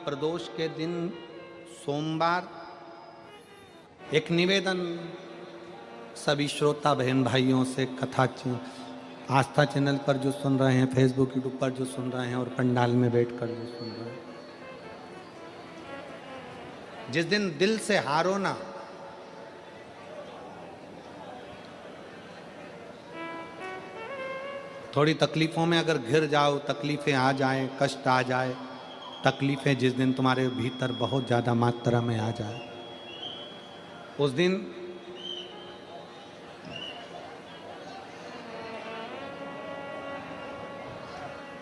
प्रदोष के दिन सोमवार एक निवेदन सभी श्रोता बहन भाइयों से, कथा आस्था चैनल पर जो सुन रहे हैं, फेसबुक यूट्यूब पर जो सुन रहे हैं और पंडाल में बैठकर जो सुन रहे हैं, जिस दिन दिल से हारो ना, थोड़ी तकलीफों में अगर घिर जाओ, तकलीफें आ जाए, कष्ट आ जाए, तकलीफें जिस दिन तुम्हारे भीतर बहुत ज़्यादा मात्रा में आ जाए, उस दिन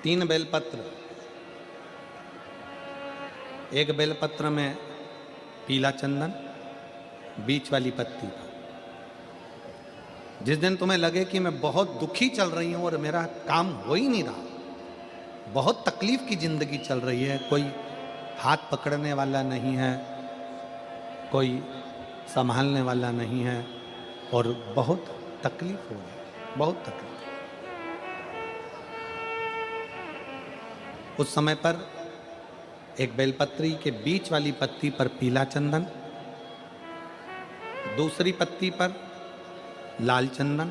तीन बेलपत्र, एक बेलपत्र में पीला चंदन, बीच वाली पत्ती पर। जिस दिन तुम्हें लगे कि मैं बहुत दुखी चल रही हूं और मेरा काम हो ही नहीं रहा, बहुत तकलीफ की जिंदगी चल रही है, कोई हाथ पकड़ने वाला नहीं है, कोई संभालने वाला नहीं है और बहुत तकलीफ हो रही, बहुत तकलीफ। उस समय पर एक बेलपत्री के बीच वाली पत्ती पर पीला चंदन, दूसरी पत्ती पर लाल चंदन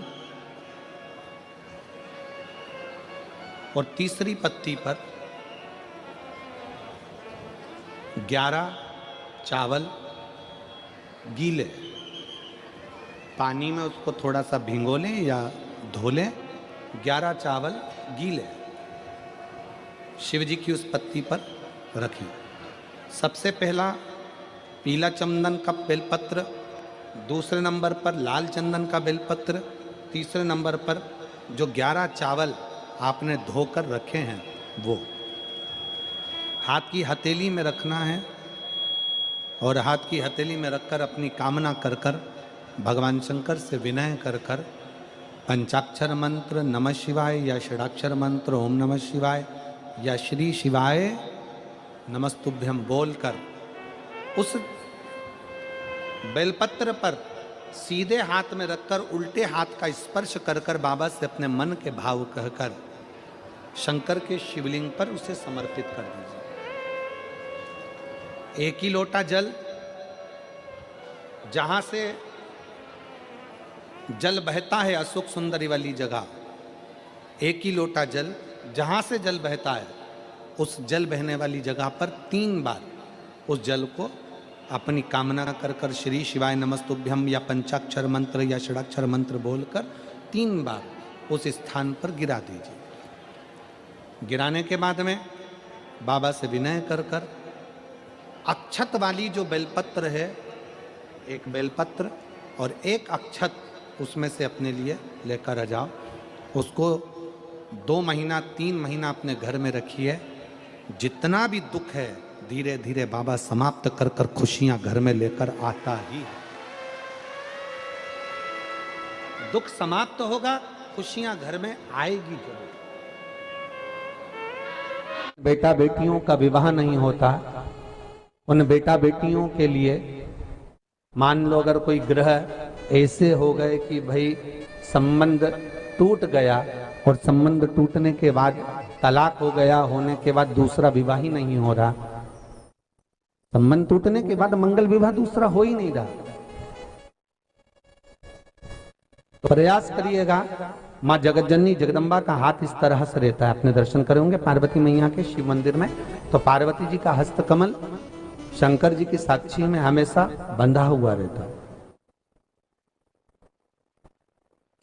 और तीसरी पत्ती पर 11 चावल गीले, पानी में उसको थोड़ा सा भिगो लें या धो लें, 11 चावल गीले शिव जी की उस पत्ती पर रखिए। सबसे पहला पीला चंदन का बेलपत्र, दूसरे नंबर पर लाल चंदन का बेलपत्र, तीसरे नंबर पर जो 11 चावल आपने धोकर रखे हैं वो हाथ की हथेली में रखना है और हाथ की हथेली में रखकर अपनी कामना कर कर भगवान शंकर से विनय कर कर पंचाक्षर मंत्र नमः शिवाय या षडाक्षर मंत्र ओम नमः शिवाय या श्री शिवाय नमस्तुभ्यम बोलकर उस बेलपत्र पर सीधे हाथ में रखकर उल्टे हाथ का स्पर्श कर कर बाबा से अपने मन के भाव कहकर शंकर के शिवलिंग पर उसे समर्पित कर दीजिए। एक ही लोटा जल, जहां से जल बहता है अशोक सुंदरी वाली जगह, एक ही लोटा जल जहां से जल बहता है उस जल बहने वाली जगह पर 3 बार उस जल को अपनी कामना कर कर श्री शिवाय नमस्तुभ्यम या पंचाक्षर मंत्र या षडाक्षर मंत्र बोलकर 3 बार उस स्थान पर गिरा दीजिए। गिराने के बाद में बाबा से विनय कर कर अक्षत वाली जो बेलपत्र है, एक बेलपत्र और एक अक्षत उसमें से अपने लिए लेकर आ जाओ। उसको 2 महीना 3 महीना अपने घर में रखिए। जितना भी दुख है धीरे धीरे बाबा समाप्त कर कर खुशियां घर में लेकर आता ही है। दुख समाप्त होगा, खुशियां घर में आएगी जरूर। बेटा बेटियों का विवाह नहीं होता, उन बेटा बेटियों के लिए मान लो अगर कोई ग्रह ऐसे हो गए कि भाई संबंध टूट गया और संबंध टूटने के बाद तलाक हो गया, होने के बाद दूसरा विवाह ही नहीं हो रहा, संबंध टूटने के बाद मंगल विवाह दूसरा हो ही नहीं रहा, तो प्रयास करिएगा। माँ जगतजननी जगदम्बा का हाथ इस तरह से रहता है, अपने दर्शन करेंगे पार्वती मैया के शिव मंदिर में, तो पार्वती जी का हस्त कमल शंकर जी की साक्षी में हमेशा बंधा हुआ रहता है,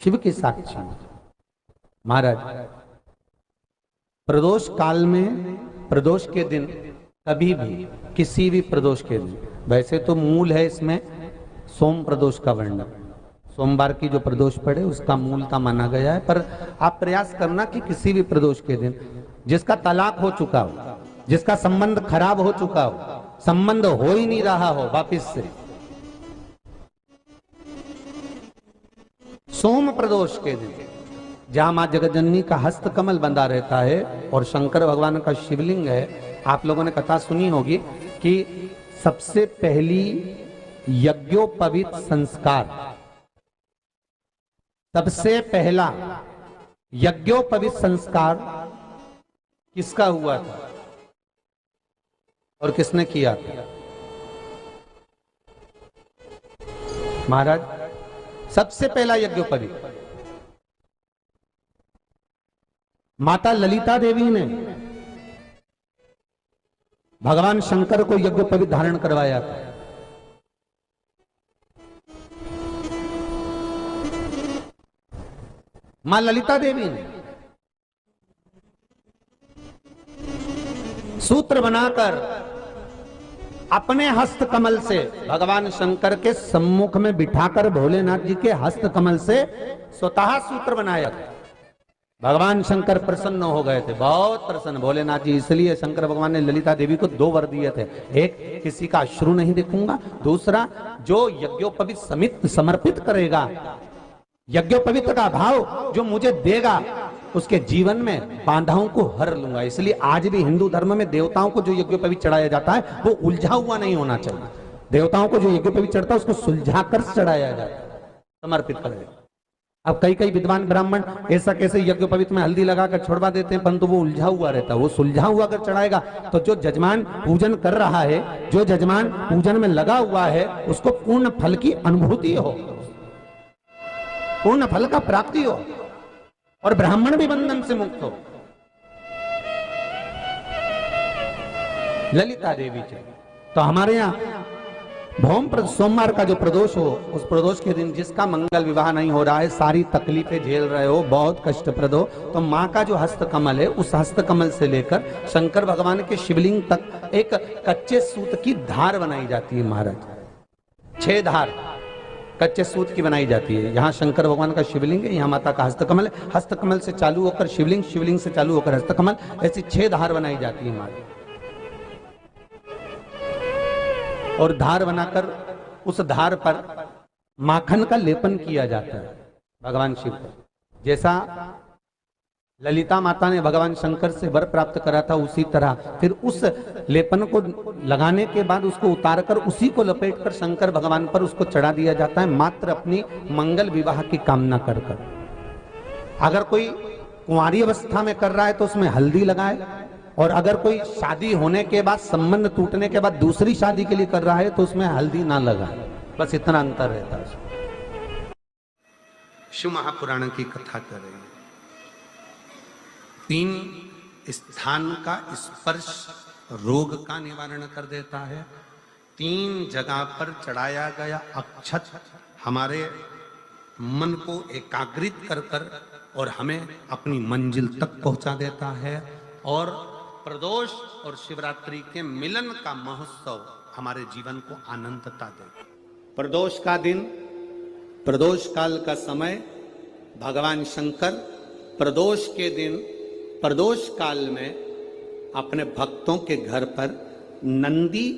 शिव की साक्षी में। महाराज प्रदोष काल में, प्रदोष के दिन कभी भी, किसी भी प्रदोष के दिन, वैसे तो मूल है इसमें सोम प्रदोष का वर्णन, सोमवार की जो प्रदोष पड़े उसका मूलता माना गया है, पर आप प्रयास करना कि किसी भी प्रदोष के दिन जिसका तलाक हो चुका हो, जिसका संबंध खराब हो चुका हो, संबंध हो ही नहीं रहा हो वापिस से, सोम प्रदोष के दिन जहां मां जगतजननी का हस्त कमल बंधा रहता है और शंकर भगवान का शिवलिंग है। आप लोगों ने कथा सुनी होगी कि सबसे पहली यज्ञोपवीत संस्कार, सबसे पहला यज्ञोपवीत संस्कार किसका हुआ था? और किसने किया? महाराज, सबसे पहला यज्ञोपवीत माता ललिता देवी ने भगवान शंकर को यज्ञोपवीत धारण करवाया था। मां ललिता देवी ने सूत्र बनाकर अपने हस्त कमल से भगवान शंकर के सम्मुख में बिठाकर भोलेनाथ जी के हस्त कमल से स्वतः सूत्र बनाया था। भगवान शंकर प्रसन्न हो गए थे, बहुत प्रसन्न भोलेनाथ जी। इसलिए शंकर भगवान ने ललिता देवी को 2 वर दिए थे। एक, किसी का अश्रु नहीं देखूंगा। दूसरा, जो यज्ञोपवीत समित समर्पित करेगा, यज्ञोपवीत का भाव जो मुझे देगा, उसके जीवन में बाधाओं को हर लूंगा। इसलिए आज भी हिंदू धर्म में देवताओं को जो यज्ञोपवीत चढ़ाया जाता है वो उलझा हुआ नहीं होना चाहिए। देवताओं को जो यज्ञोपवीत चढ़ता है उसको सुलझा कर चढ़ाया जाता है, समर्पित करेगा। अब कई विद्वान ब्राह्मण ऐसा कैसे यज्ञोपवीत में हल्दी लगाकर छोड़वा देते हैं, परंतु वो उलझा हुआ रहता है। वो सुलझा हुआ अगर चढ़ाएगा तो जो जजमान पूजन कर रहा है, जो जजमान पूजन में लगा हुआ है, उसको पूर्ण फल की अनुभूति हो, पूर्ण फल का प्राप्ति हो, और ब्राह्मण भी बंधन से मुक्त हो। ललिता देवी जी तो हमारे यहाँ भौम सोमवार का जो प्रदोष हो, उस प्रदोष के दिन जिसका मंगल विवाह नहीं हो रहा है, सारी तकलीफें झेल रहे हो, बहुत कष्टप्रद हो, तो माँ का जो हस्त कमल है, उस हस्त कमल से लेकर शंकर भगवान के शिवलिंग तक एक कच्चे सूत की धार बनाई जाती है। महाराज 6 धार कच्चे सूत की बनाई जाती है। यहाँ शंकर भगवान का शिवलिंग है, यहाँ माता का हस्तकमल है, हस्तकमल से चालू होकर शिवलिंग, शिवलिंग से चालू होकर हस्तकमल, ऐसी 6 धार बनाई जाती है माता। और धार बनाकर उस धार पर माखन का लेपन किया जाता है भगवान शिव को। जैसा ललिता माता ने भगवान शंकर से वर प्राप्त करा था, उसी तरह फिर उस लेपन को लगाने के बाद उसको उतारकर उसी को लपेटकर शंकर भगवान पर उसको चढ़ा दिया जाता है, मात्र अपनी मंगल विवाह की कामना कर कर। अगर कोई कुंवारी अवस्था में कर रहा है तो उसमें हल्दी लगाए, और अगर कोई शादी होने के बाद, संबंध टूटने के बाद दूसरी शादी के लिए कर रहा है तो उसमें हल्दी ना लगाए। बस इतना अंतर रहता है। शिव महापुराण की कथा कर रहे हैं। 3 स्थान का स्पर्श रोग का निवारण कर देता है। 3 जगह पर चढ़ाया गया अक्षत हमारे मन को एकाग्रित कर कर और हमें अपनी मंजिल तक पहुंचा देता है। और प्रदोष और शिवरात्रि के मिलन का महोत्सव हमारे जीवन को आनंदता दे। प्रदोष का दिन, प्रदोष काल का समय, भगवान शंकर प्रदोष के दिन, प्रदोष काल में अपने भक्तों के घर पर नंदी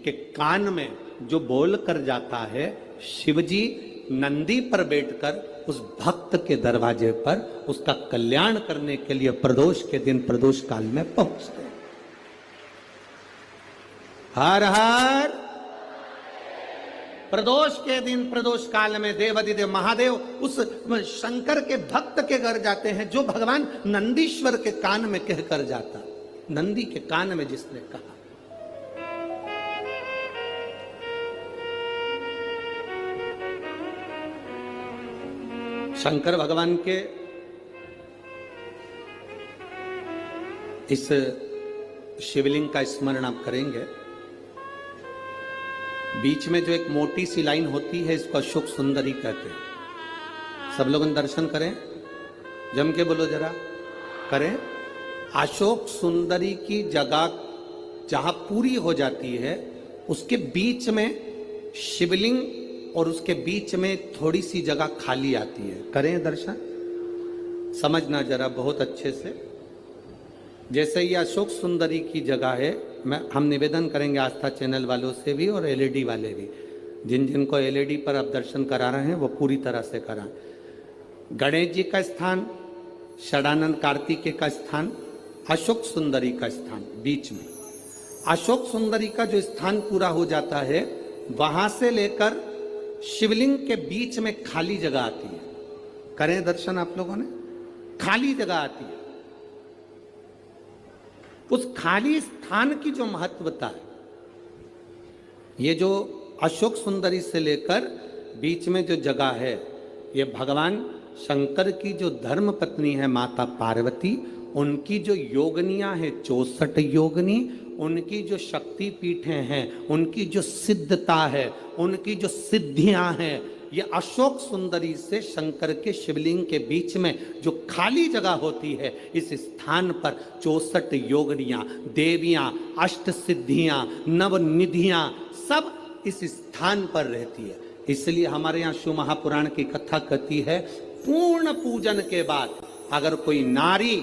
के कान में जो बोल कर जाता है, शिवजी नंदी पर बैठकर उस भक्त के दरवाजे पर उसका कल्याण करने के लिए प्रदोष के दिन, प्रदोष काल में पहुंचते हैं। हर हर प्रदोष के दिन, प्रदोष काल में देवाधिदेव महादेव उस शंकर के भक्त के घर जाते हैं, जो भगवान नंदीश्वर के कान में कहकर जाता। नंदी के कान में जिसने कहा, शंकर भगवान के इस शिवलिंग का स्मरण आप करेंगे। बीच में जो एक मोटी सी लाइन होती है, इसको अशोक सुंदरी कहते हैं। सब लोग दर्शन करें, जम के बोलो जरा, करें। अशोक सुंदरी की जगह जहां पूरी हो जाती है, उसके बीच में शिवलिंग और उसके बीच में थोड़ी सी जगह खाली आती है। करें दर्शन, समझना जरा बहुत अच्छे से। जैसे ये अशोक सुंदरी की जगह है, हम निवेदन करेंगे आस्था चैनल वालों से भी और एलईडी वाले भी, जिन जिनको एलईडी पर आप दर्शन करा रहे हैं वो पूरी तरह से कराएं। गणेश जी का स्थान, षडानंद कार्तिकेय का स्थान, अशोक सुंदरी का स्थान बीच में। अशोक सुंदरी का जो स्थान पूरा हो जाता है, वहां से लेकर शिवलिंग के बीच में खाली जगह आती है। करें दर्शन आप लोगों ने, खाली जगह आती है। उस खाली स्थान की जो महत्वता है, ये जो अशोक सुंदरी से लेकर बीच में जो जगह है, ये भगवान शंकर की जो धर्म पत्नी है माता पार्वती, उनकी जो योगनियां हैं 64 योगनी, उनकी जो शक्ति पीठें हैं, उनकी जो सिद्धता है, उनकी जो सिद्धियां हैं, ये अशोक सुंदरी से शंकर के शिवलिंग के बीच में जो खाली जगह होती है, इस स्थान पर 64 योगनियां, देवियां, अष्ट सिद्धियां, नवनिधियां सब इस स्थान पर रहती है। इसलिए हमारे यहाँ शिव महापुराण की कथा कहती है, पूर्ण पूजन के बाद अगर कोई नारी,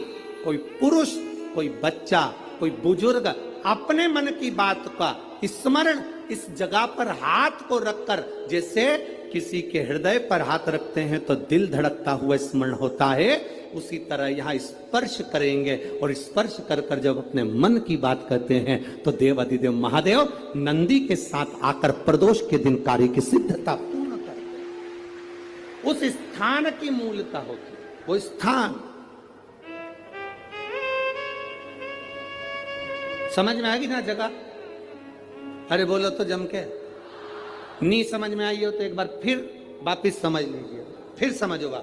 कोई पुरुष, कोई बच्चा, कोई बुजुर्ग अपने मन की बात का स्मरण इस जगह पर हाथ को रखकर, जैसे किसी के हृदय पर हाथ रखते हैं तो दिल धड़कता हुआ स्मरण होता है, उसी तरह यहाँ स्पर्श करेंगे और स्पर्श कर कर जब अपने मन की बात कहते हैं तो देवाधिदेव महादेव नंदी के साथ आकर प्रदोष के दिन कार्य की सिद्धता पूर्ण करते हैं। उस स्थान की मूलता होती है, वो स्थान समझ में आएगी ना जगह? अरे बोलो तो जम के। नहीं समझ में आई हो तो एक बार फिर वापिस समझ लीजिए, फिर समझोगा।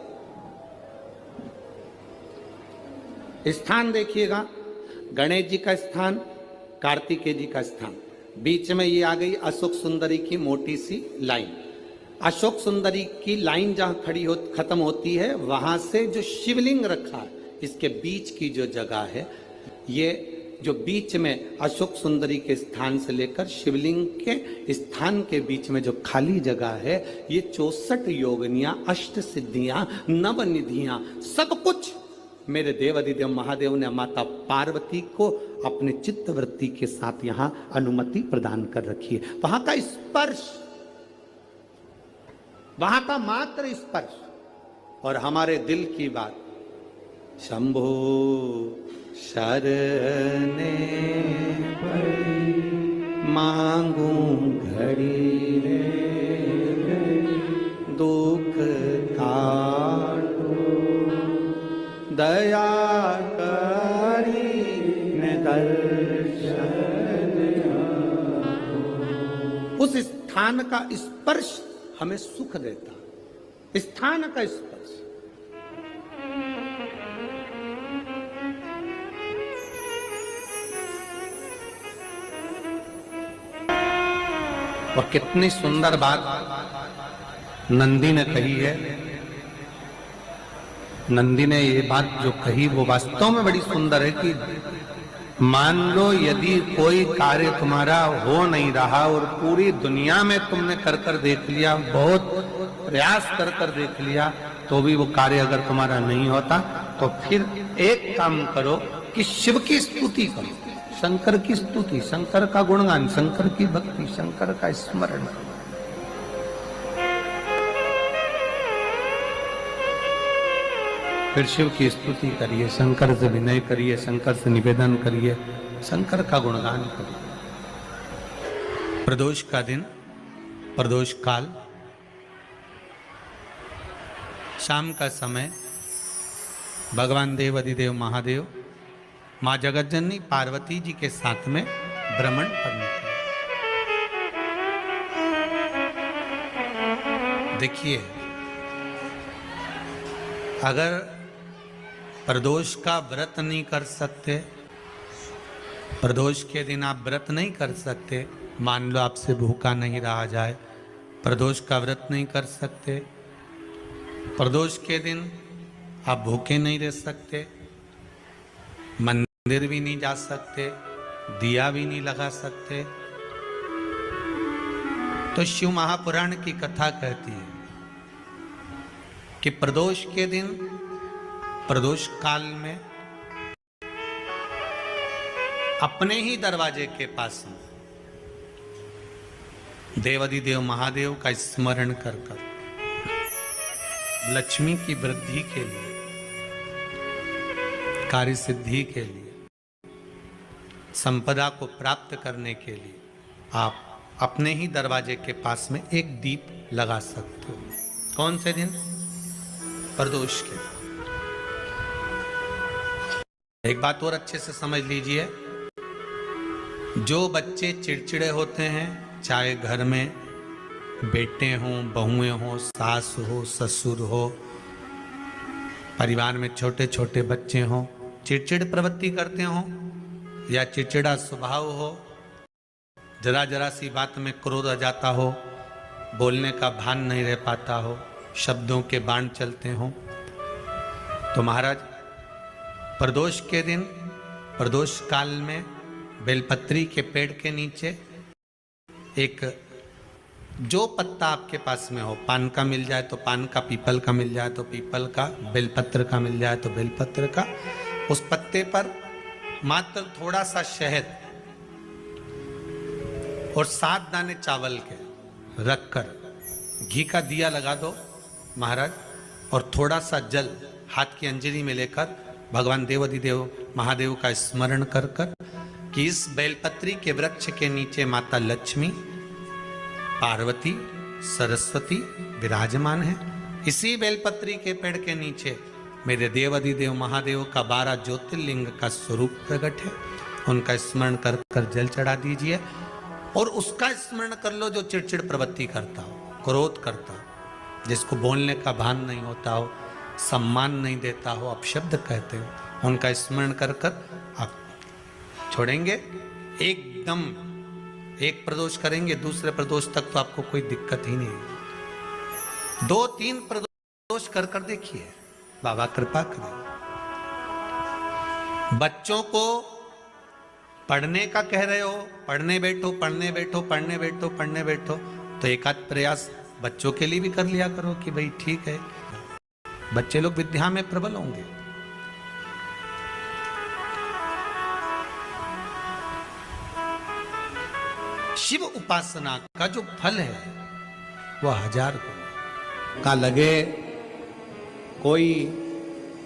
स्थान देखिएगा, गणेश जी का स्थान, कार्तिकेय जी का स्थान, बीच में ये आ गई अशोक सुंदरी की मोटी सी लाइन। अशोक सुंदरी की लाइन जहां खत्म होती है, वहां से जो शिवलिंग रखा है, इसके बीच की जो जगह है, ये जो बीच में अशोक सुंदरी के स्थान से लेकर शिवलिंग के स्थान के बीच में जो खाली जगह है, ये 64 योगनियां, अष्ट सिद्धियां, नवनिधियां, सब कुछ मेरे देवाधिदेव महादेव ने माता पार्वती को अपने चित्तवृत्ति के साथ यहां अनुमति प्रदान कर रखी है। वहां का स्पर्श, वहां का मात्र स्पर्श और हमारे दिल की बात, शंभो शरणे पड़ी मांगू घड़ी रे, दुख काटो दया करी ने दर्शन। उस स्थान का स्पर्श हमें सुख देता, स्थान का स्पर्श। और कितनी सुंदर बात नंदी ने कही है। नंदी ने ये बात जो कही वो वास्तव में बड़ी सुंदर है कि मान लो यदि कोई कार्य तुम्हारा हो नहीं रहा और पूरी दुनिया में तुमने कर कर देख लिया, बहुत प्रयास कर कर देख लिया, तो भी वो कार्य अगर तुम्हारा नहीं होता, तो फिर एक काम करो कि शिव की स्तुति करो, शंकर की स्तुति, शंकर का गुणगान, शंकर की भक्ति, शंकर का स्मरण। फिर शिव की स्तुति करिए, शंकर से विनय करिए, शंकर से निवेदन करिए, शंकर का गुणगान करिए। प्रदोष का दिन, प्रदोष काल, शाम का समय, भगवान देवाधिदेव महादेव माँ जगतजननी पार्वती जी के साथ में भ्रमण करने के लिए। देखिए, अगर प्रदोष का व्रत नहीं कर सकते, प्रदोष के दिन आप व्रत नहीं कर सकते, मान लो आपसे भूखा नहीं रहा जाए, प्रदोष का व्रत नहीं कर सकते, प्रदोष के दिन आप भूखे नहीं रह सकते, मंदिर भी नहीं जा सकते, दिया भी नहीं लगा सकते, तो शिव महापुराण की कथा कहती है कि प्रदोष के दिन, प्रदोष काल में अपने ही दरवाजे के पास में देवाधिदेव महादेव का स्मरण कर कर लक्ष्मी की वृद्धि के लिए, कार्य सिद्धि के लिए, संपदा को प्राप्त करने के लिए आप अपने ही दरवाजे के पास में एक दीप लगा सकते हो। कौन से दिन? प्रदोष के। एक बात और अच्छे से समझ लीजिए, जो बच्चे चिड़चिड़े होते हैं, चाहे घर में बेटे हों, बहुएं हों, सास हो, ससुर हो, परिवार में छोटे छोटे बच्चे हों, चिड़चिड़ प्रवृत्ति करते हों या चिड़चिड़ा स्वभाव हो, जरा जरा सी बात में क्रोध आ जाता हो, बोलने का भान नहीं रह पाता हो, शब्दों के बाण चलते हों, तो महाराज प्रदोष के दिन, प्रदोष काल में बेलपत्री के पेड़ के नीचे एक जो पत्ता आपके पास में हो, पान का मिल जाए तो पान का, पीपल का मिल जाए तो पीपल का, बेलपत्र का मिल जाए तो बेलपत्र का, उस पत्ते पर मात्र थोड़ा सा शहद और 7 दाने चावल के रखकर घी का दिया लगा दो महाराज, और थोड़ा सा जल हाथ की अंजलि में लेकर भगवान देवाधिदेव महादेव का स्मरण कर कर कि इस बेलपत्री के वृक्ष के नीचे माता लक्ष्मी, पार्वती, सरस्वती विराजमान है। इसी बेलपत्री के पेड़ के नीचे मेरे देवाधिदेव महादेव का 12 ज्योतिर्लिंग का स्वरूप प्रकट है। उनका स्मरण कर कर जल चढ़ा दीजिए और उसका स्मरण कर लो जो चिड़चिड़ प्रवृत्ति करता हो, क्रोध करता हो, जिसको बोलने का भान नहीं होता हो, सम्मान नहीं देता हो, अपशब्द कहते हो, उनका स्मरण कर कर आप छोड़ेंगे। एकदम एक प्रदोष करेंगे, दूसरे प्रदोष तक तो आपको कोई दिक्कत ही नहीं। 2-3 प्रदोष कर कर देखिए, बाबा कृपा करें। बच्चों को पढ़ने का कह रहे हो, पढ़ने बैठो, पढ़ने बैठो, पढ़ने बैठो, पढ़ने बैठो, तो एक आध प्रयास बच्चों के लिए भी कर लिया करो कि भाई ठीक है, बच्चे लोग विद्या में प्रबल होंगे। शिव उपासना का जो फल है वह 1000 गुना का लगे। कोई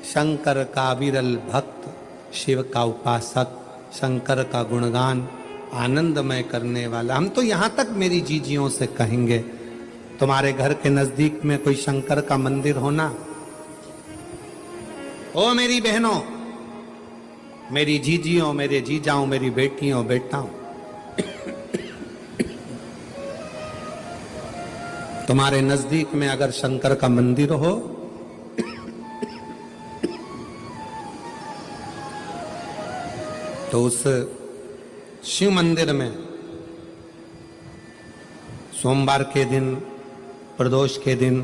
शंकर का विरल भक्त, शिव का उपासक, शंकर का गुणगान आनंदमय करने वाला, हम तो यहां तक मेरी जीजियों से कहेंगे, तुम्हारे घर के नजदीक में कोई शंकर का मंदिर होना, ओ मेरी बहनों, मेरी जीजियों, मेरे जीजाओं, मेरी बेटियों, बेटाओं, तुम्हारे नजदीक में अगर शंकर का मंदिर हो तो उस शिव मंदिर में सोमवार के दिन, प्रदोष के दिन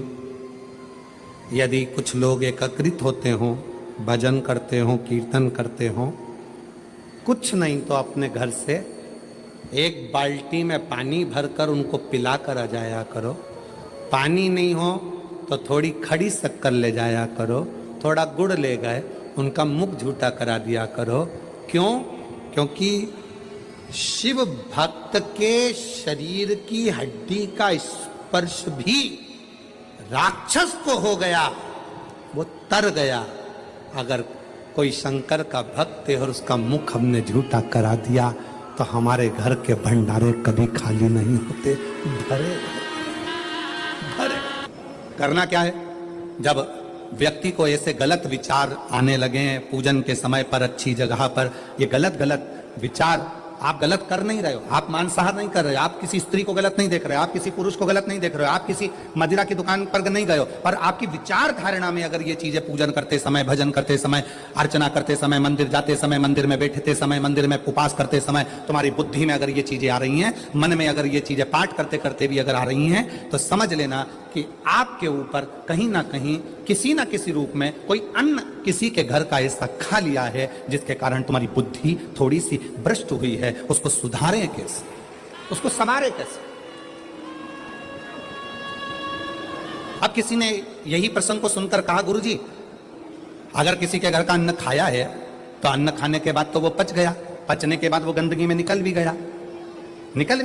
यदि कुछ लोग एकत्रित होते हों, भजन करते हों, कीर्तन करते हों, कुछ नहीं तो अपने घर से एक बाल्टी में पानी भरकर उनको पिला कर आ जाया करो। पानी नहीं हो तो थोड़ी खड़ी शक्कर ले जाया करो, थोड़ा गुड़ ले गए, उनका मुख झूठा करा दिया करो। क्यों? क्योंकि शिव भक्त के शरीर की हड्डी का स्पर्श भी राक्षस को हो गया, वो तर गया। अगर कोई शंकर का भक्त है और उसका मुख हमने झूठा करा दिया तो हमारे घर के भंडारे कभी खाली नहीं होते, भरे भरे। करना क्या है? जब व्यक्ति को ऐसे गलत विचार आने लगे पूजन के समय पर, अच्छी जगह पर, ये गलत गलत विचार, आप गलत कर नहीं रहे हो, आप मांसाहार नहीं कर रहे हो, आप किसी स्त्री को गलत नहीं देख रहे हो, आप किसी पुरुष को गलत नहीं देख रहे हो, आप किसी मदिरा की दुकान पर नहीं गए हो, पर आपकी विचार धारणा में अगर ये चीजें पूजन करते समय, भजन करते समय, अर्चना करते समय, मंदिर जाते समय, मंदिर में बैठते समय, मंदिर में उपास करते समय तुम्हारी बुद्धि में अगर ये चीजें आ रही हैं, मन में अगर ये चीजें पाठ करते करते भी अगर आ रही हैं, तो समझ लेना कि आपके ऊपर कहीं ना कहीं किसी ना किसी रूप में कोई अन्न किसी के घर का ऐसा खा लिया है जिसके कारण तुम्हारी बुद्धि थोड़ी सी भ्रष्ट हुई है। उसको सुधारें कैसे, उसको संवारें कैसे? अब किसी ने यही प्रसंग को सुनकर कहा, गुरुजी अगर किसी के घर का अन्न खाया है तो अन्न खाने के बाद तो वो पच गया, पचने के बाद वो गंदगी में निकल भी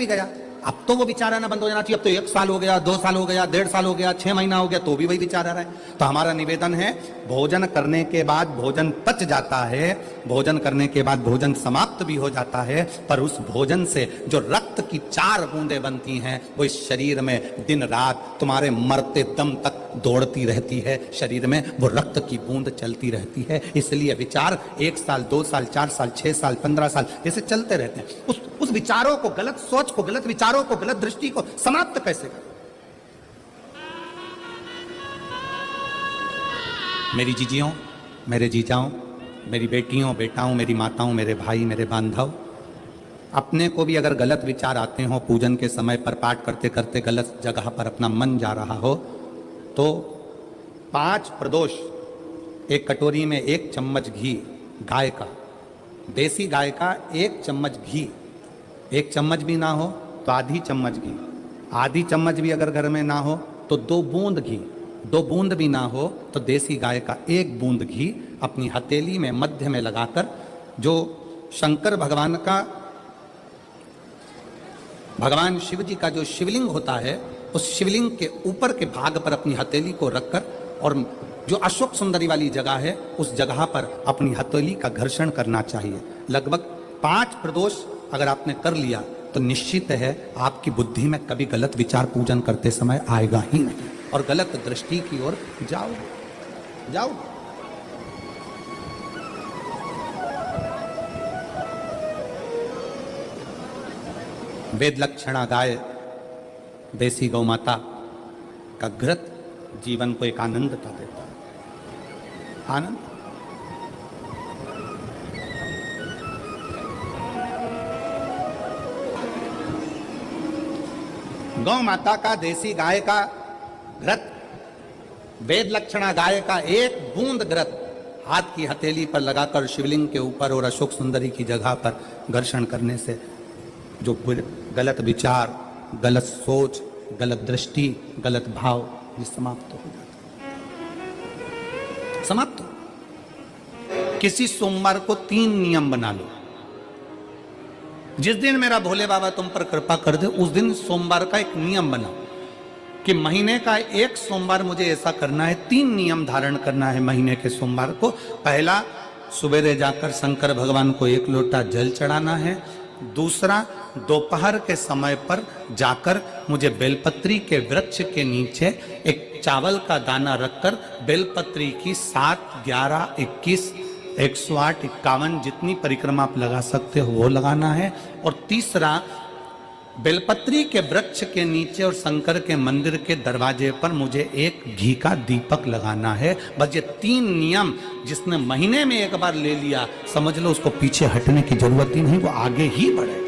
गया, अब तो वो विचार आना बंद हो जाना चाहिए। अब तो 1 साल हो गया, 2 साल हो गया, 1.5 साल हो गया, 6 महीना हो गया, तो भी वही विचार आ रहा है। तो हमारा निवेदन है, भोजन करने के बाद भोजन पच जाता है, भोजन करने के बाद भोजन समाप्त भी हो जाता है, पर उस भोजन से जो रक्त की 4 बूंदें बनती हैं वो इस शरीर में दिन रात तुम्हारे मरते दम तक दौड़ती रहती है शरीर में, वो रक्त की बूंद चलती रहती है। इसलिए विचार 1 साल, 2 साल, 4 साल, 6 साल, 15 साल जैसे चलते रहते हैं। उस विचारों को, गलत सोच को, गलत विचारों को, गलत दृष्टि को समाप्त कैसे करें? मेरी जीजियों, मेरे जीजाओं, मेरी बेटियों, बेटाओं, मेरी माताओं, मेरे भाई, मेरे बांधव, अपने को भी अगर गलत विचार आते हो, पूजन के समय पर पाठ करते करते गलत जगह पर अपना मन जा रहा हो, तो 5 प्रदोष, एक कटोरी में 1 चम्मच घी गाय का, देसी गाय का 1 चम्मच घी, 1 चम्मच भी ना हो तो आधी चम्मच घी, आधी चम्मच भी अगर घर में ना हो तो 2 बूंद घी, 2 बूंद भी ना हो तो देसी गाय का 1 बूंद घी अपनी हथेली में मध्य में लगाकर, जो शंकर भगवान का, भगवान शिव जी का जो शिवलिंग होता है, उस शिवलिंग के ऊपर के भाग पर अपनी हथेली को रखकर, और जो अशोक सुंदरी वाली जगह है उस जगह पर अपनी हथेली का घर्षण करना चाहिए। लगभग 5 प्रदोष अगर आपने कर लिया तो निश्चित है आपकी बुद्धि में कभी गलत विचार पूजन करते समय आएगा ही नहीं, और गलत दृष्टि की ओर जाओ। वेद लक्षणा गाय, देसी गौ माता का घृत जीवन को एक आनंदता देता है। आनंद। गौ माता का, देसी गाय का घृत, वेद लक्षणा गाय का 1 बूंद घृत हाथ की हथेली पर लगाकर शिवलिंग के ऊपर और अशोक सुंदरी की जगह पर घर्षण करने से जो गलत विचार, गलत सोच, गलत दृष्टि, गलत भाव, ये समाप्त हो जाता है। समाप्त हो। किसी सोमवार को 3 नियम बना लो। जिस दिन मेरा भोले बाबा तुम पर कृपा कर दे, उस दिन सोमवार का एक नियम बनाओ कि महीने का 1 सोमवार मुझे ऐसा करना है, 3 नियम धारण करना है महीने के सोमवार को। पहला, सुबेरे जाकर शंकर भगवान को 1 लोटा जल चढ़ाना है। दूसरा, दोपहर के समय पर जाकर मुझे बेलपत्री के वृक्ष के नीचे एक चावल का दाना रखकर बेलपत्री की 7, 11, 21, 108, 51 जितनी परिक्रमा आप लगा सकते हो वो लगाना है। और तीसरा, बेलपत्री के वृक्ष के नीचे और शंकर के मंदिर के दरवाजे पर मुझे 1 घी का दीपक लगाना है। बस ये 3 नियम जिसने महीने में 1 बार ले लिया, समझ लो उसको पीछे हटने की जरूरत ही नहीं, वो आगे ही बढ़े।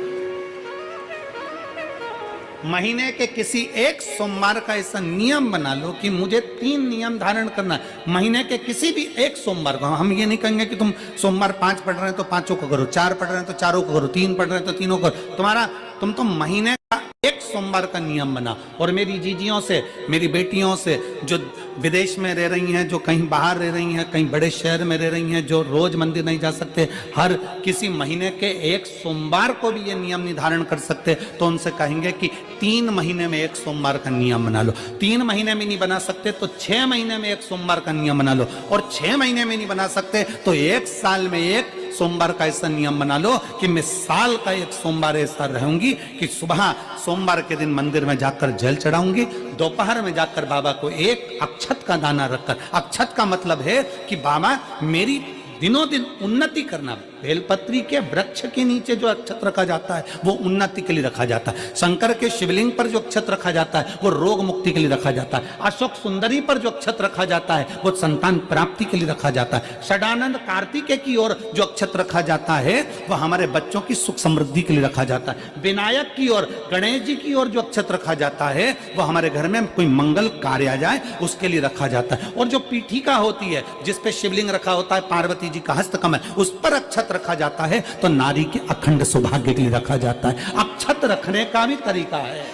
महीने के किसी 1 सोमवार का ऐसा नियम बना लो कि मुझे 3 नियम धारण करना है। महीने के किसी भी 1 सोमवार को, हम ये नहीं कहेंगे कि तुम सोमवार 5 पढ़ रहे हैं तो 5 को करो, 4 पढ़ रहे हैं तो 4 को करो, 3 पढ़ रहे हैं तो 3 को करो। तुम तो महीने का 1 सोमवार का नियम बना। और मेरी जीजियों से, मेरी बेटियों से जो विदेश में रह रही हैं, जो कहीं बाहर रह रही हैं, कहीं बड़े शहर में रह रही हैं, जो रोज मंदिर नहीं जा सकते, हर किसी महीने के 1 सोमवार को भी ये नियम निर्धारण कर सकते, तो उनसे कहेंगे कि 3 महीने में 1 सोमवार का नियम बना लो। 3 महीने में नहीं बना सकते तो 6 महीने में 1 सोमवार का नियम बना लो। और 6 महीने में नहीं बना सकते तो 1 साल में 1 सोमवार का ऐसा नियम बना लो कि मैं साल का 1 सोमवार ऐसा रहूंगी कि सुबह सोमवार के दिन मंदिर में जाकर जल चढ़ाऊंगी, दोपहर में जाकर बाबा को 1 अक्षत का दाना रखकर, अक्षत का मतलब है कि बाबा मेरी दिनों दिन उन्नति करना। बेलपत्री के वृक्ष के नीचे जो अक्षत रखा जाता है वो उन्नति के लिए रखा जाता है। शंकर के शिवलिंग पर जो अक्षत रखा जाता है वो रोग मुक्ति के लिए रखा जाता है। अशोक सुंदरी पर जो अक्षत रखा जाता है वो संतान प्राप्ति के लिए रखा जाता है। षडानंद कार्तिकेय की ओर जो अक्षत रखा जाता है वो हमारे बच्चों की सुख समृद्धि के लिए रखा जाता है। विनायक की ओर, गणेश जी की ओर जो अक्षत रखा जाता है वो हमारे घर में कोई मंगल कार्य आ जाए उसके लिए रखा जाता है। और जो पीठिका होती है जिसपे शिवलिंग रखा होता है, पार्वती जी का हस्तकमल, उस पर अक्षत रखा जाता है तो नारी के अखंड सौभाग्य के लिए रखा जाता है। अक्षत रखने का भी तरीका है।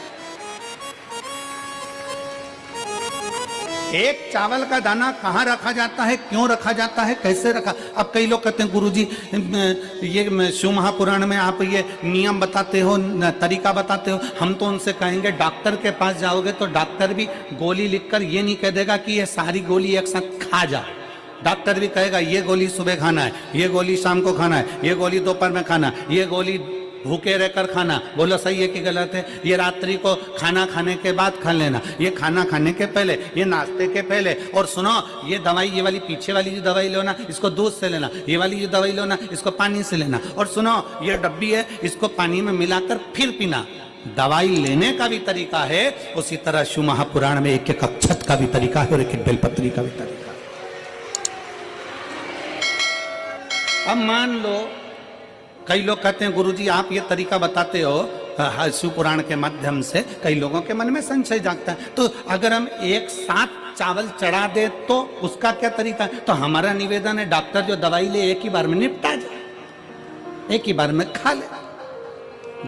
एक चावल का दाना कहां रखा जाता है, क्यों रखा जाता है, कैसे रखा। अब कई लोग कहते हैं गुरुजी ये शिव महापुराण में आप ये नियम बताते हो, तरीका बताते हो। हम तो उनसे कहेंगे डॉक्टर के पास जाओगे तो डॉक्टर भी गोली लिखकर ये नहीं कह देगा कि ये सारी गोली एक साथ खा जाओ। डॉक्टर भी कहेगा ये गोली सुबह खाना है, ये गोली शाम को खाना है, ये गोली दोपहर में खाना है, ये गोली भूखे रहकर खाना, बोलो सही है कि गलत है? ये रात्रि को खाना खाने के बाद खा लेना, ये खाना खाने के पहले, ये नाश्ते के पहले। और सुनो, ये दवाई, ये वाली पीछे वाली जो दवाई लो ना, इसको दूध से लेना, ये वाली जो दवाई लो ना, इसको पानी से लेना। और सुनो, ये डब्बी है, इसको पानी में मिलाकर फिर पीना। दवाई लेने का भी तरीका है, उसी तरह शिव महापुराण में एक एक अक्षत का भी तरीका है और एक एक बेलपत्री का भी तरीका है। अब मान लो कई लोग कहते हैं गुरुजी आप ये तरीका बताते हो शिव पुराण के माध्यम से, कई लोगों के मन में संशय जागता है, तो अगर हम एक साथ चावल चढ़ा दे तो उसका क्या तरीका है? तो हमारा निवेदन है डॉक्टर जो दवाई ले एक ही बार में निपटा जाए, एक ही बार में खा ले।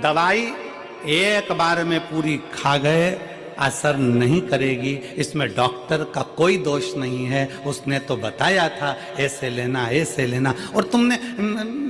दवाई एक बार में पूरी खा गए असर नहीं करेगी, इसमें डॉक्टर का कोई दोष नहीं है। उसने तो बताया था ऐसे लेना, ऐसे लेना। और तुमने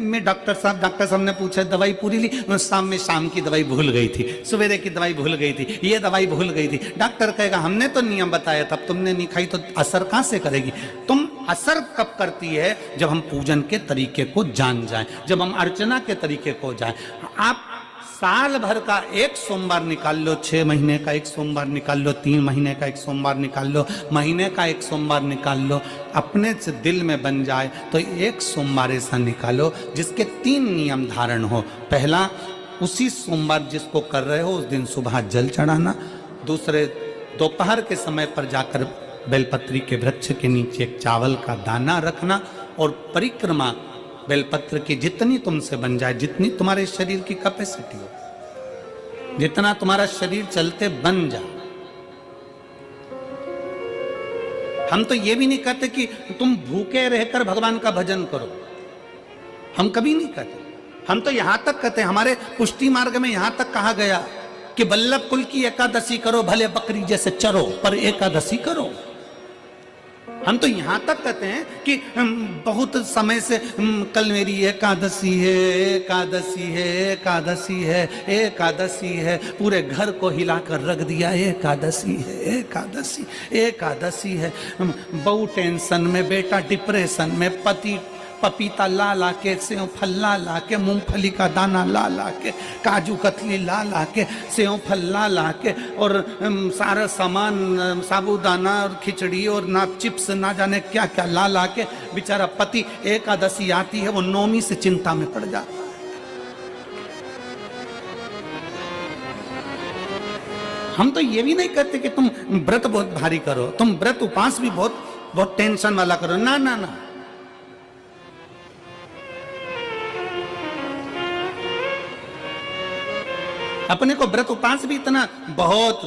मैं डॉक्टर साहब ने पूछा दवाई पूरी ली, शाम की दवाई भूल गई थी, सवेरे की दवाई भूल गई थी, ये दवाई भूल गई थी। डॉक्टर कहेगा हमने तो नियम बताया, तब तुमने नहीं खाई तो असर कहाँ से करेगी? तुम असर कब करती है? जब हम पूजन के तरीके को जान जाएं, जब हम अर्चना के तरीके को जाएं। आप साल भर का एक सोमवार निकाल लो, 6 महीने का एक सोमवार निकाल लो, 3 महीने का एक सोमवार निकाल लो, महीने का एक सोमवार निकाल लो, अपने से दिल में बन जाए तो एक सोमवार ऐसा निकालो जिसके 3 नियम धारण हो। पहला, उसी सोमवार जिसको कर रहे हो उस दिन सुबह जल चढ़ाना। दूसरे, दोपहर के समय पर जाकर बेलपत्री के वृक्ष के नीचे एक चावल का दाना रखना और परिक्रमा बेलपत्र की जितनी तुमसे बन जाए, जितनी तुम्हारे शरीर की कैपेसिटी हो, जितना तुम्हारा शरीर चलते बन जाए। हम तो ये भी नहीं कहते कि तुम भूखे रहकर भगवान का भजन करो, हम कभी नहीं कहते। हम तो यहां तक कहते हैं, हमारे पुष्टि मार्ग में यहां तक कहा गया कि बल्लभ कुल की एकादशी करो, भले बकरी जैसे चरो पर एकादशी करो। हम तो यहां तक कहते हैं कि बहुत समय से कल मेरी एकादशी है, एकादशी है, एकादशी है, एकादशी है, पूरे घर को हिलाकर रख दिया, एकादशी है, एकादशी, एकादशी है। बहू टेंशन में, बेटा डिप्रेशन में, पति पपीता ला ला के, सेव फल ला ला के, मूंगफली का दाना ला ला के, काजू कतली ला ला के, सेव फल ला ला के, और सारा सामान साबूदाना और खिचड़ी और ना चिप्स ना जाने क्या क्या ला ला के, बेचारा पति एकादशी आती है वो नौमी से चिंता में पड़ जाता है। हम तो ये भी नहीं कहते कि तुम व्रत बहुत भारी करो, तुम व्रत उपास भी बहुत टेंशन वाला करो, ना ना ना। अपने को व्रत उपास भी इतना बहुत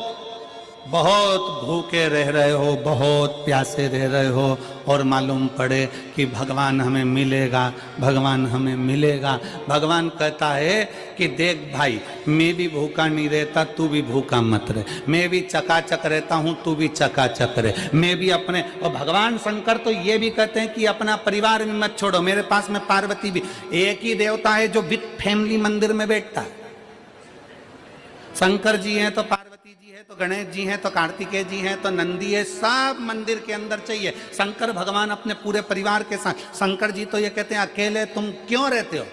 भूखे रह रहे हो, बहुत प्यासे रह रहे हो और मालूम पड़े कि भगवान हमें मिलेगा, भगवान हमें मिलेगा। भगवान कहता है कि देख भाई, मैं भी भूखा नहीं रहता, तू भी भूखा मत रहे, मैं भी चकाचक रहता हूँ, तू भी चकाचक रहे, मैं भी अपने। और भगवान शंकर तो ये भी कहते हैं कि अपना परिवार में मत छोड़ो। मेरे पास में पार्वती भी, एक ही देवता है जो विद फैमिली मंदिर में बैठता है। शंकर जी हैं तो पार्वती जी है, तो गणेश जी हैं, तो कार्तिकेय जी हैं, तो नंदी है, सब मंदिर के अंदर चाहिए। शंकर भगवान अपने पूरे परिवार के साथ। शंकर जी तो ये कहते हैं अकेले तुम क्यों रहते हो?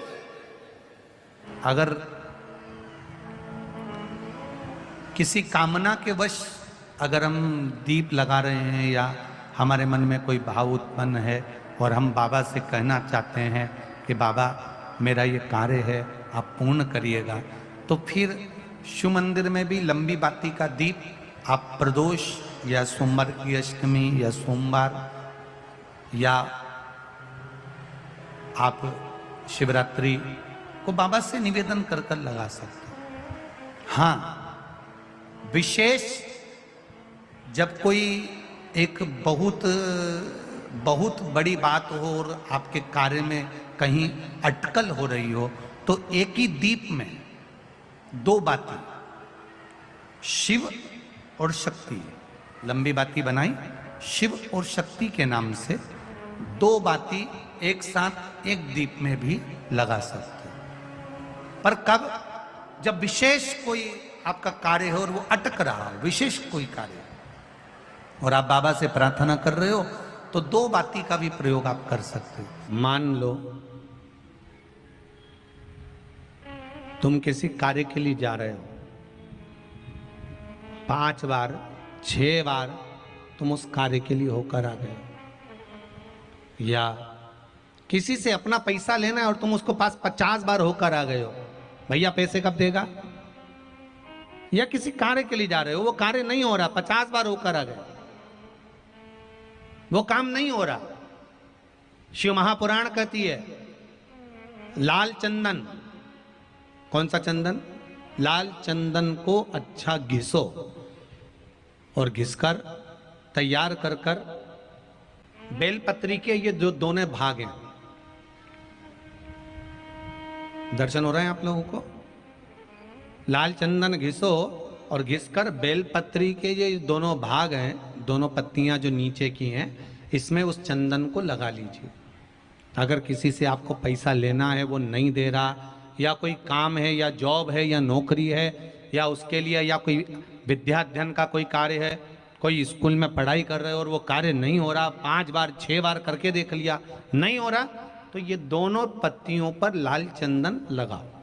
अगर किसी कामना के वश अगर हम दीप लगा रहे हैं या हमारे मन में कोई भाव उत्पन्न है और हम बाबा से कहना चाहते हैं कि बाबा मेरा ये कार्य है आप पूर्ण करिएगा, तो फिर शिव मंदिर में भी लंबी बाती का दीप आप प्रदोष या सोमवार की अष्टमी या सोमवार या आप शिवरात्रि को बाबा से निवेदन कर कर लगा सकते हैं। हाँ, विशेष जब कोई एक बहुत बड़ी बात हो और आपके कार्य में कहीं अटकल हो रही हो, तो एक ही दीप में 2 बाती, शिव और शक्ति, लंबी बाती बनाई शिव और शक्ति के नाम से, 2 बाती एक साथ एक दीप में भी लगा सकते हैं। पर कब? जब विशेष कोई आपका कार्य हो और वो अटक रहा हो, विशेष कोई कार्य, और आप बाबा से प्रार्थना कर रहे हो, तो 2 बाती का भी प्रयोग आप कर सकते हो। मान लो तुम किसी कार्य के लिए जा रहे हो, 5 बार 6 बार तुम उस कार्य के लिए होकर आ गए, या किसी से अपना पैसा लेना है और तुम उसको पास 50 बार होकर आ गए हो, भैया पैसे कब देगा। या किसी कार्य के लिए जा रहे हो, वो कार्य नहीं हो रहा, 50 बार होकर आ गए, वो काम नहीं हो रहा। शिव महापुराण कहती है लाल चंदन, कौन सा चंदन, लाल चंदन को अच्छा घिसो और घिसकर तैयार कर कर बेलपत्री के ये जो दोनों भाग हैं, दर्शन हो रहे हैं आप लोगों को। लाल चंदन घिसो और घिसकर बेलपत्री के ये दोनों भाग हैं, दोनों पत्तियां जो नीचे की हैं, इसमें उस चंदन को लगा लीजिए। अगर किसी से आपको पैसा लेना है, वो नहीं दे रहा, या कोई काम है या जॉब है या नौकरी है या उसके लिए, या कोई विद्याध्ययन का कोई कार्य है, कोई स्कूल में पढ़ाई कर रहे हो और वो कार्य नहीं हो रहा, 5 बार 6 बार करके देख लिया नहीं हो रहा, तो ये दोनों पत्तियों पर लाल चंदन लगाओ।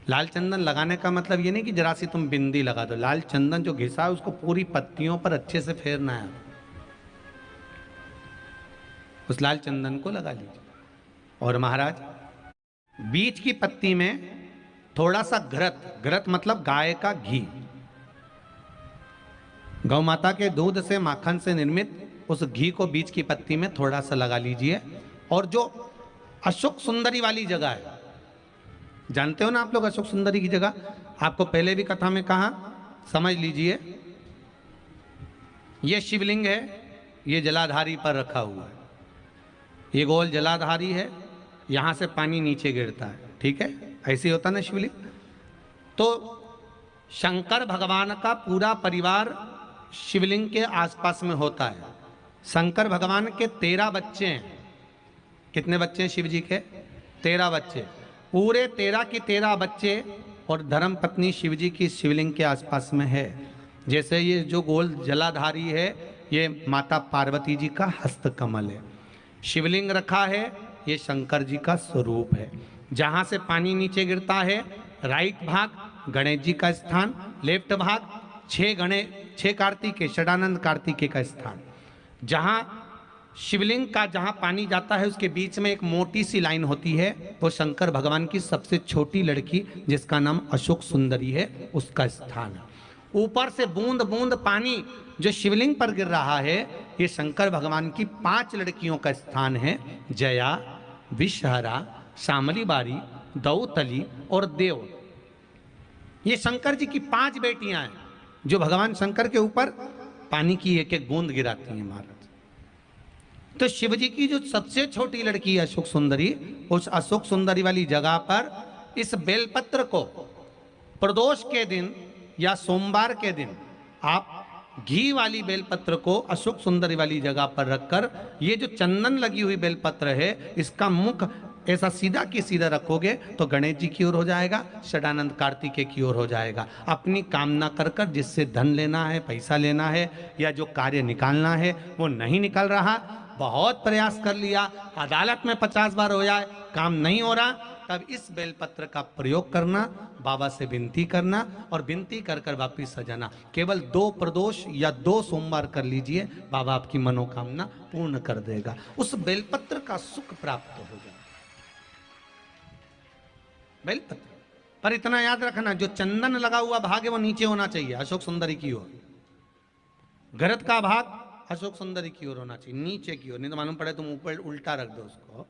लाल चंदन लगाने का मतलब ये नहीं कि जरा सी तुम बिंदी लगा दो, लाल चंदन जो घिसा है उसको पूरी पत्तियों पर अच्छे से फेरना है, उस लाल चंदन को लगा लीजिए। और महाराज बीच की पत्ती में थोड़ा सा घृत, घृत मतलब गाय का घी, गौ माता के दूध से माखन से निर्मित उस घी को बीच की पत्ती में थोड़ा सा लगा लीजिए। और जो अशोक सुंदरी वाली जगह है, जानते हो ना आप लोग अशोक सुंदरी की जगह, आपको पहले भी कथा में कहा, समझ लीजिए ये शिवलिंग है, ये जलाधारी पर रखा हुआ है, ये गोल जलाधारी है, यहां से पानी नीचे गिरता है, ठीक है, ऐसे होता ना शिवलिंग। तो शंकर भगवान का पूरा परिवार शिवलिंग के आसपास में होता है। शंकर भगवान के 13 बच्चे हैं। कितने बच्चे हैं शिव जी के? 13 बच्चे, पूरे 13 की 13 बच्चे और धर्म पत्नी शिव जी की शिवलिंग के आसपास में है। जैसे ये जो गोल जलाधारी है, ये माता पार्वती जी का हस्त कमल है। शिवलिंग रखा है, ये शंकर जी का स्वरूप है। जहां से पानी नीचे गिरता है, राइट भाग गणेश जी का स्थान, लेफ्ट भाग 6 कार्तिकेय, षडानंद कार्तिकेय का स्थान। जहां शिवलिंग का जहां पानी जाता है उसके बीच में एक मोटी सी लाइन होती है, वो शंकर भगवान की सबसे छोटी लड़की जिसका नाम अशोक सुंदरी है, उसका स्थान है। ऊपर से बूंद बूंद पानी जो शिवलिंग पर गिर रहा है, ये शंकर भगवान की 5 लड़कियों का स्थान है, जया, विषहरा, शामली बारी, दौतली और देव। ये शंकर जी की 5 बेटियां हैं जो भगवान शंकर के ऊपर पानी की एक एक बूंद गिराती हैं महाराज। तो शिव जी की जो सबसे छोटी लड़की है अशोक सुंदरी, उस अशोक सुंदरी वाली जगह पर इस बेलपत्र को प्रदोष के दिन या सोमवार के दिन आप घी वाली बेलपत्र को अशोक सुंदरी वाली जगह पर रखकर, ये जो चंदन लगी हुई बेलपत्र है, इसका मुख ऐसा सीधा की सीधा रखोगे तो गणेश जी की ओर हो जाएगा, षडानंद कार्तिकेय की ओर हो जाएगा। अपनी कामना कर कर जिससे धन लेना है, पैसा लेना है, या जो कार्य निकालना है वो नहीं निकल रहा, बहुत प्रयास कर लिया, अदालत में 50 बार हो जाए, काम नहीं हो रहा, तब इस बेलपत्र का प्रयोग करना, बाबा से विनती करना और विनती कर कर वापिस सजाना। केवल 2 प्रदोष या 2 सोमवार कर लीजिए, बाबा आपकी मनोकामना पूर्ण कर देगा। उस बेलपत्र का सुख प्राप्त हो जाए। बेलपत्र पर इतना याद रखना, जो चंदन लगा हुआ भाग है वो नीचे होना चाहिए, अशोक सुंदरी की ओर। घृत का भाग अशोक सुंदरी की ओर होना चाहिए, नीचे की ओर, नहीं तो मालूम पड़े तुम ऊपर उल्टा रख दो उसको।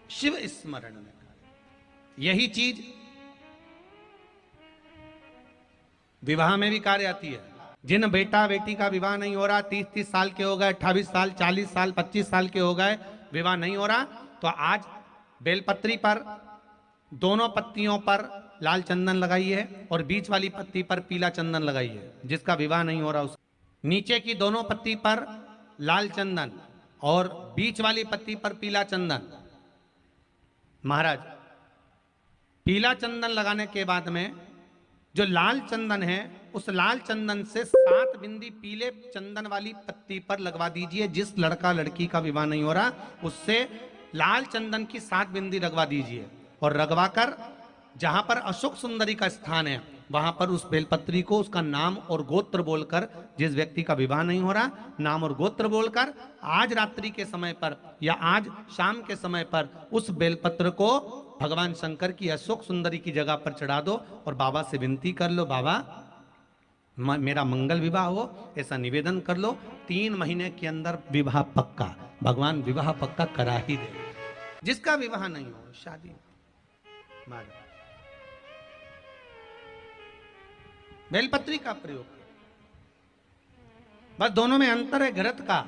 शिव स्मरण में यही चीज विवाह में भी कार्य आती है। जिन बेटा बेटी का विवाह नहीं हो रहा, 30-30 साल के हो गए, 28 साल, 40 साल, 25 साल के हो गए, विवाह नहीं हो रहा, तो आज बेलपत्री पर दोनों पत्तियों पर लाल चंदन लगाइए और बीच वाली पत्ती पर पीला चंदन लगाइए। जिसका विवाह नहीं हो रहा उस नीचे की दोनों पत्ती पर लाल चंदन और बीच वाली पत्ती पर पीला चंदन। महाराज पीला चंदन लगाने के बाद में जो लाल चंदन है उस लाल चंदन से 7 बिंदी पीले चंदन वाली पत्ती पर लगवा दीजिए। जिस लड़का लड़की का विवाह नहीं हो रहा उससे लाल चंदन की 7 बिंदी लगवा दीजिए और लगवाकर जहां पर अशोक सुंदरी का स्थान है वहां पर उस बेलपत्री को उसका नाम और गोत्र बोलकर, जिस व्यक्ति का विवाह नहीं हो रहा नाम और गोत्र बोलकर आज रात्रि के समय पर या आज शाम के समय पर उस बेलपत्र को भगवान शंकर की अशोक सुंदरी की जगह पर चढ़ा दो और बाबा से विनती कर लो, बाबा मेरा मंगल विवाह हो, ऐसा निवेदन कर लो। 3 महीने के अंदर विवाह पक्का, भगवान विवाह पक्का करा ही दे। जिसका विवाह नहीं हो शादी मानो बेलपत्री का प्रयोग, बस दोनों में अंतर है घृत का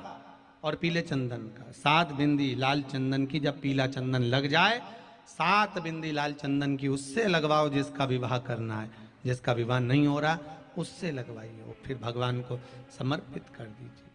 और पीले चंदन का। 7 बिंदी लाल चंदन की, जब पीला चंदन लग जाए 7 बिंदी लाल चंदन की उससे लगवाओ जिसका विवाह करना है। जिसका विवाह नहीं हो रहा उससे लगवाइए, फिर भगवान को समर्पित कर दीजिए।